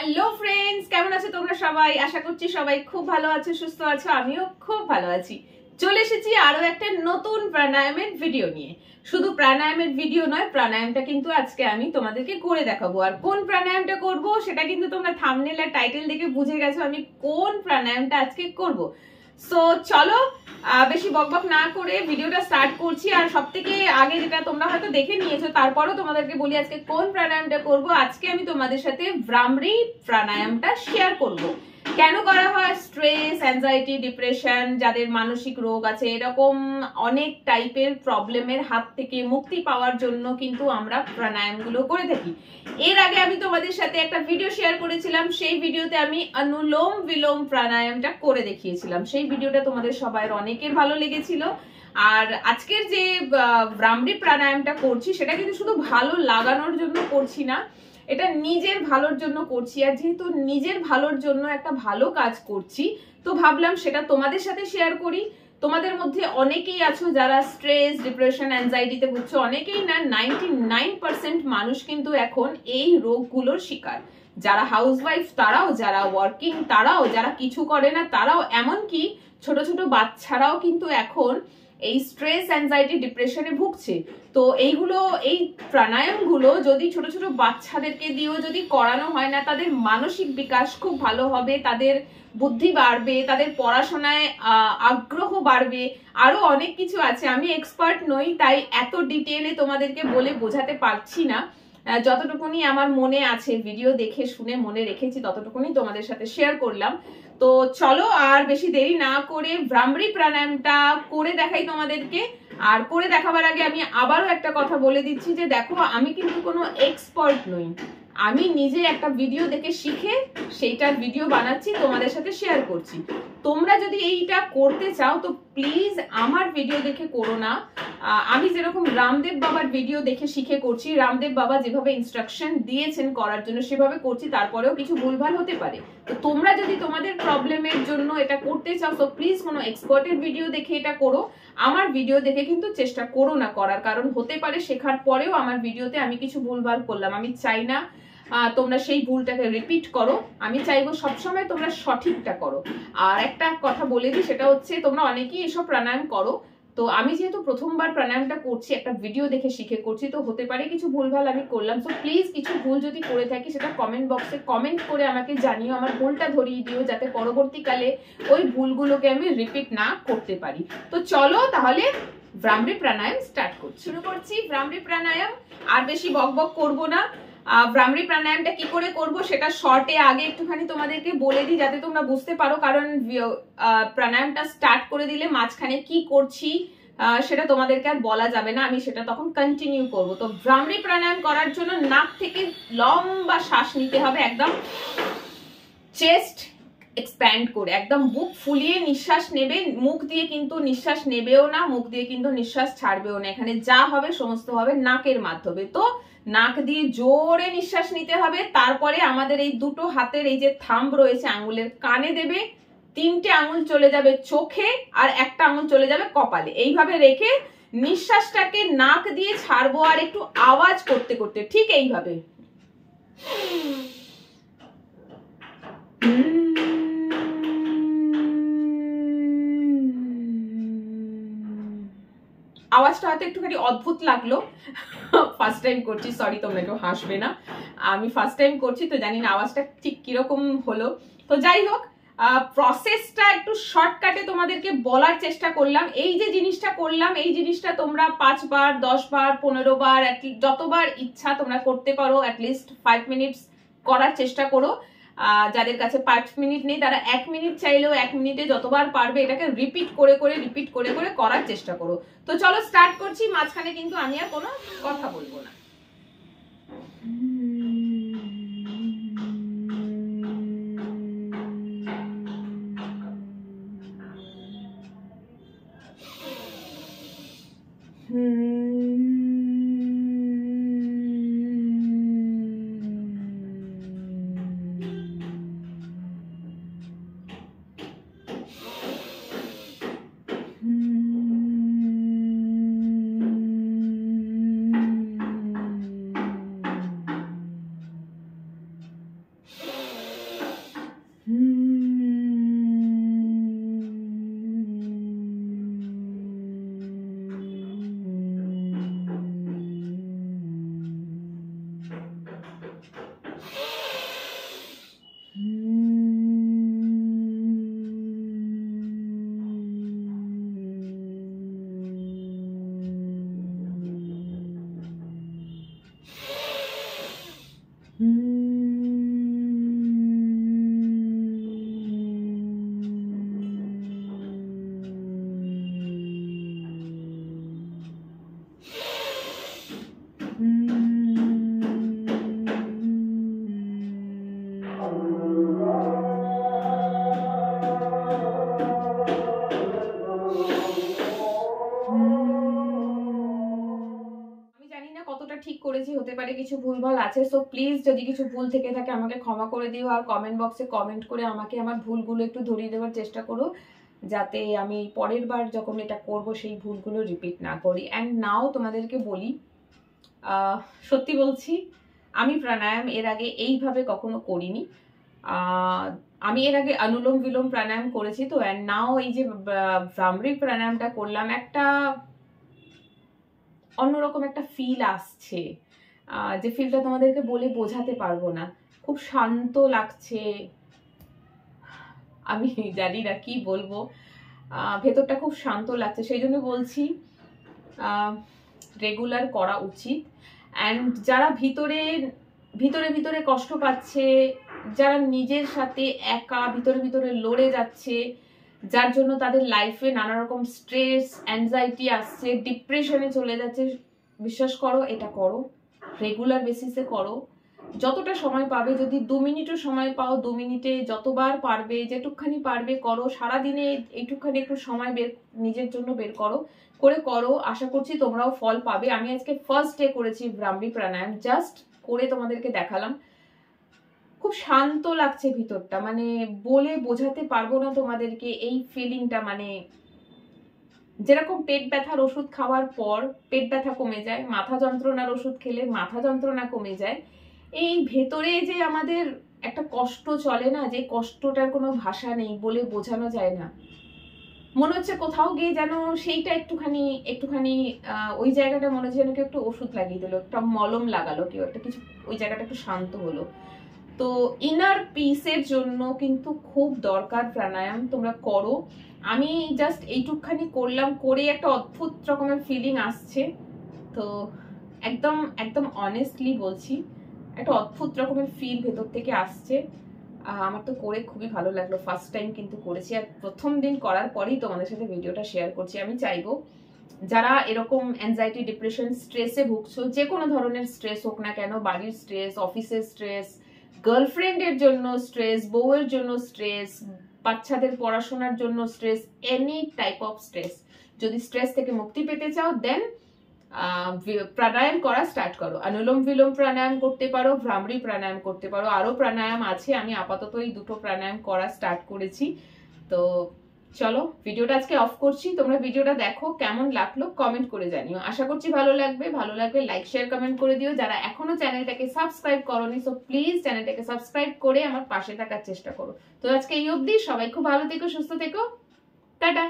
Hello friends, কেমন আছো তোমরা সবাই? আশা করছি সবাই খুব ভালো আছো, সুস্থ আছো। আমিও খুব ভালো আছি। চলে এসেছি আরো একটা নতুন প্রাণায়ামের ভিডিও নিয়ে। শুধু প্রাণায়ামের ভিডিও নয়, প্রাণায়ামটা কিন্তু আজকে আমি তোমাদেরকে করে দেখাবো। আর কোন প্রাণায়ামটা করব সেটা কিন্তু তোমরা থাম্বনেল আর টাইটেল দেখে বুঝে গেছো আমি কোন প্রাণায়ামটা আজকে করব। সো চলো বেশি বকবক না করে ভিডিওটা স্টার্ট করছি। আর সবথেকে আগে যেটা তোমরা হয়তো দেখে নিয়েছো, তারপরও তোমাদেরকে বলি আজকে কোন প্রাণায়ামটা করব। আজকে আমি তোমাদের সাথে ভ্রামরী প্রাণায়ামটা শেয়ার করব। কেন করা হয়? স্ট্রেস, অ্যাংজাইটি, ডিপ্রেশন, যাদের মানসিক রোগ আছে, এরকম অনেক টাইপের প্রবলেমের হাত থেকে মুক্তি পাওয়ার জন্য কিন্তু আমরা প্রাণায়ামগুলো করে থাকি। এর আগে আমি তোমাদের সাথে একটা ভিডিও শেয়ার করেছিলাম, সেই ভিডিওতে আমি অনুলোম বিলোম প্রাণায়ামটা করে দেখিয়েছিলাম। সেই ভিডিওটা তোমাদের সবার অনেকের ভালো লেগেছিল। আর আজকের যে ভ্রামরী প্রাণায়ামটা করছি সেটা কিন্তু শুধু ভালো লাগানোর জন্য করছি না, এটা নিজের ভালোর জন্য করছি। আর যেহেতু নিজের ভালোর জন্য একটা ভালো কাজ করছি, তো ভাবলাম সেটা তোমাদের সাথে শেয়ার করি। তোমাদের মধ্যে অনেকেই আছো যারা স্ট্রেস, ডিপ্রেশন, অ্যাংজাইটিতে ভুগছো। অনেকেই না, 99% মানুষ কিন্তু এখন এই রোগগুলোর শিকার। যারা হাউসওয়াইফ তারাও, যারা ওয়ার্কিং তারাও, যারা কিছু করে না তারাও, এমনকি ছোট ছোট বাচ্চারাও কিন্তু এখন এই স্ট্রেস, অ্যাংজাইটি, ডিপ্রেশনে ভুগছে। তো এই প্রাণায়ামগুলো যদি ছোট ছোট বাচ্চাদেরকে দিয়েও যদি করানো হয় না, তাদের মানসিক বিকাশ খুব ভালো হবে, তাদের বুদ্ধি বাড়বে, তাদের পড়াশোনায় আগ্রহ বাড়বে, আরো অনেক কিছু আছে। আমি এক্সপার্ট নই, তাই এত ডিটেইলে তোমাদেরকে বলে বোঝাতে পারছি না। যতটুকুনি আমার মনে আছে, ভিডিও দেখে শুনে মনে রেখেছি, ততটুকুনি তোমাদের সাথে শেয়ার করলাম। তো চলো আর বেশি দেরি না করে ভ্রামরী প্রাণায়ামটা করে দেখাই তোমাদেরকে। আর করে দেখাবার আগে আমি আবারও একটা কথা বলে দিচ্ছি যে দেখো, আমি কিন্তু কোনো এক্সপার্ট নই। আমি নিজে একটা ভিডিও দেখে শিখে সেইটার ভিডিও বানাচ্ছি, তোমাদের সাথে শেয়ার করছি। তোমরা যদি এইটা করতে চাও তো প্লিজ আমার ভিডিও দেখে করো না। আমি যেরকম রামদেব বাবার ভিডিও দেখে শিখে করছি, রামদেব বাবা যেভাবে ইনস্ট্রাকশন দিয়েছেন করার জন্য সেভাবে করছি, তারপরেও কিছু ভুলভাল হতে পারে। তো তোমরা যদি তোমাদের প্রবলেমের জন্য এটা করতে চাও তো প্লিজ কোনো এক্সপার্টের ভিডিও দেখে এটা করো। আমার ভিডিও দেখে কিন্তু চেষ্টা করো না করার, কারণ হতে পারে শেখার পরেও আমার ভিডিওতে আমি কিছু ভুলভাল করলাম। আমি চাই না তোমরা সেই ভুলটাকে রিপিট করো, আমি চাইবো সবসময় তোমরা সঠিকটা করো। আর একটা কথা বলে দিই, সেটা হচ্ছে তোমরা অনেকেই এসব প্রাণায়াম করো, তো আমি যেহেতু প্রথমবার প্রাণায়ামটা করছি, একটা ভিডিও দেখে শিখে করছি, তো হতে পারে কিছু ভুলভাল আমি করলাম। তো প্লিজ কিছু ভুল যদি করে থাকি সেটা কমেন্ট বক্সে কমেন্ট করে আমাকে জানিও, আমার ভুলটা ধরিয়ে দিও, যাতে পরবর্তীকালে ওই ভুলগুলোকে আমি রিপিট না করতে পারি। তো চলো তাহলে ভ্রামরী প্রাণায়াম স্টার্ট করছি। শুরু করছি ভ্রামরী প্রাণায়াম। আর বেশি বকবক করবো না। ভ্রামরী প্রাণায়ামটা কি করে করব সেটা শর্টে আগে একটুখানি তোমাদেরকে বলে দিই, যাতে তোমরা বুঝতে পারো। কারণ প্রাণায়ামটা স্টার্ট করে দিলে মাঝখানে কি করছি সেটা তোমাদেরকে আর বলা যাবে না, আমি সেটা তখন কন্টিনিউ করব। তো ভ্রামরী প্রাণায়াম করার জন্য নাক থেকে লম্বা শ্বাস নিতে হবে, একদম চেস্ট এক্সপ্যান্ড করে, একদম বুক ফুলিয়ে নিঃশ্বাস নেবে। মুখ দিয়ে কিন্তু নিঃশ্বাস নেবেও না, মুখ দিয়ে কিন্তু নিঃশ্বাস ছাড়বেও না। এখানে যা হবে সমস্ত হবে নাকের মাধ্যমে। তো নাক দিয়ে জোরে নিঃশ্বাস নিতে হবে। তারপরে আমাদের এই দুটো হাতের এই যে থাম্ব রয়েছে, আঙুলের কানে দেবে, 3টে আঙুল চলে যাবে চোখে, আর একটা আঙুল চলে যাবে কপালে। এইভাবে রেখে নিঃশ্বাসটাকে নাক দিয়ে ছাড়বো, আর একটু আওয়াজ করতে করতে, ঠিক এইভাবে। আওয়াজটা হয়তো একটুখানি অদ্ভুত লাগলো, ফার্স্ট টাইম করছি, সরি, তোমরা কেউ হাসবে না। আমি ফার্স্ট টাইম করছি, তো জানি না আওয়াজটা ঠিক কিরকম হলো। তো যাই হোক, প্রসেসটা একটু শর্টকাটে তোমাদেরকে বলার চেষ্টা করলাম। এই যে জিনিসটা করলাম, এই জিনিসটা তোমরা 5 বার, 10 বার, 15 বার, যতবার ইচ্ছা তোমরা করতে পারো। অ্যাটলিস্ট 5 মিনিটস করার চেষ্টা করো। যাদের কাছে 5 মিনিট নেই তারা 1 মিনিট চাইলেও 1 মিনিটে যতবার পারবে এটাকে রিপিট করে করে করার চেষ্টা করো। তো চলো স্টার্ট করছি। মাঝখানে কিন্তু আমি আর কোনো কথা বলবো না। কিছু ভুলভাল আছে, সো প্লিজ যদি কিছু ভুল থেকে থাকে আমাকে ক্ষমা করে দিও, আর কমেন্ট বক্সে কমেন্ট করে আমাকে আমার ভুলগুলো একটু ধরিয়ে দেওয়ার চেষ্টা করো, যাতে আমি পরের বার যখন এটা করব সেই ভুলগুলো রিপিট না করি। অ্যান্ড নাও তোমাদেরকে বলি, সত্যি বলছি আমি প্রাণায়াম এর আগে এইভাবে কখনো করিনি। আমি এর আগে অনুলোম বিলোম প্রাণায়াম করেছি তো, অ্যান্ড নাও এই যে ভ্রামরি প্রাণায়ামটা করলাম, একটা অন্যরকম একটা ফিল আসছে, যে ফিলটা তোমাদেরকে বলে বোঝাতে পারবো না। খুব শান্ত লাগছে, আমি জানি না কি বলবো, ভেতরটা খুব শান্ত লাগছে, সেই জন্য বলছি রেগুলার করা উচিত। অ্যান্ড যারা ভিতরে ভিতরে ভিতরে কষ্ট পাচ্ছে, যারা নিজের সাথে একা ভিতরে ভিতরে লড়ে যাচ্ছে, যার জন্য তাদের লাইফে নানা রকম স্ট্রেস অ্যাংজাইটি আসছে, ডিপ্রেশনে চলে যাচ্ছে, বিশ্বাস করো এটা করো, রেগুলার বেসিসে করো, যতটা সময় পাবে, যদি 2 মিনিটও সময় পাও 2 মিনিটে যতবার পারবে যেটুকখানি পারবে করো, সারাদিনে এইটুকখানি একটু সময় নিজের জন্য বের করো, করো, আশা করছি তোমরাও ফল পাবে। আমি আজকে ফার্স্ট ডে করেছি ভ্রামরি প্রাণায়াম, জাস্ট করে তোমাদেরকে দেখালাম, খুব শান্ত লাগছে ভিতরটা, মানে বলে বোঝাতে পারবো না তোমাদেরকে এই ফিলিংটা। মানে যেরকম পেট ব্যথার ওষুধ খাওয়ার পর পেট ব্যথা কমে যায়, মাথা যন্ত্রণার ওষুধ খেলে মাথা যন্ত্রণা কমে যায়, এই ভেতরে যে আমাদের একটা কষ্ট চলে না, যে কষ্টটার কোনো ভাষা নেই, বলে বোঝানো যায় না, মনে হচ্ছে কোথাও গিয়ে যেন সেইটা একটুখানি একটুখানি ওই জায়গাটা মনে হচ্ছে যেন কেউ একটু ওষুধ লাগিয়ে দিল, একটা মলম লাগালো কেউ একটা কিছু, ওই জায়গাটা একটু শান্ত হলো। তো ইনার পিসের জন্য কিন্তু খুব দরকার প্রাণায়াম, তোমরা করো। আমি জাস্ট এইটুকখানি করলাম, করে একটা অদ্ভুত রকমের ফিলিং আসছে, তো একদম একদম অনেস্টলি বলছি, একটা অদ্ভুত রকমের ফিল ভেতর থেকে আসছে। আমার তো করে খুবই ভালো লাগলো, ফার্স্ট টাইম কিন্তু করেছি, আর প্রথম দিন করার পরেই তোমাদের সাথে ভিডিওটা শেয়ার করছি। আমি চাইবো যারা এরকম অ্যাংজাইটি ডিপ্রেশন স্ট্রেসে ভুগছো, যে কোনো ধরনের স্ট্রেস হোক না কেন, বাড়ির স্ট্রেস, অফিসের স্ট্রেস, গার্লফ্রেন্ডের জন্য স্ট্রেস, বউয়ের জন্য স্ট্রেস, বাচ্চাদের পড়াশোনার জন্য stress, any type of stress, যদি স্ট্রেস থেকে মুক্তি পেতে চাও দেন প্রাণায়াম করা স্টার্ট করো। অনুলোম বিলোম প্রাণায়াম করতে পারো, ভ্রামরি প্রাণায়াম করতে পারো, আরো প্রাণায়াম আছে, আমি আপাতত এই দুটো প্রাণায়াম করা স্টার্ট করেছি। তো চলো ভিডিওটা আজকে অফ করছি, তোমরা ভিডিওটা দেখো, কেমন লাগলো কমেন্ট করে জানিও, আশা করছি ভালো লাগবে। ভালো লাগলে লাইক শেয়ার কমেন্ট করে দিও, যারা এখনো চ্যানেলটাকে সাবস্ক্রাইব করোনি সো প্লিজ চ্যানেলটাকে সাবস্ক্রাইব করে আমার পাশে থাকার চেষ্টা করো। তো আজকে এই অবধি, সবাই খুব ভালো থেকো, সুস্থ থেকো, টাটা।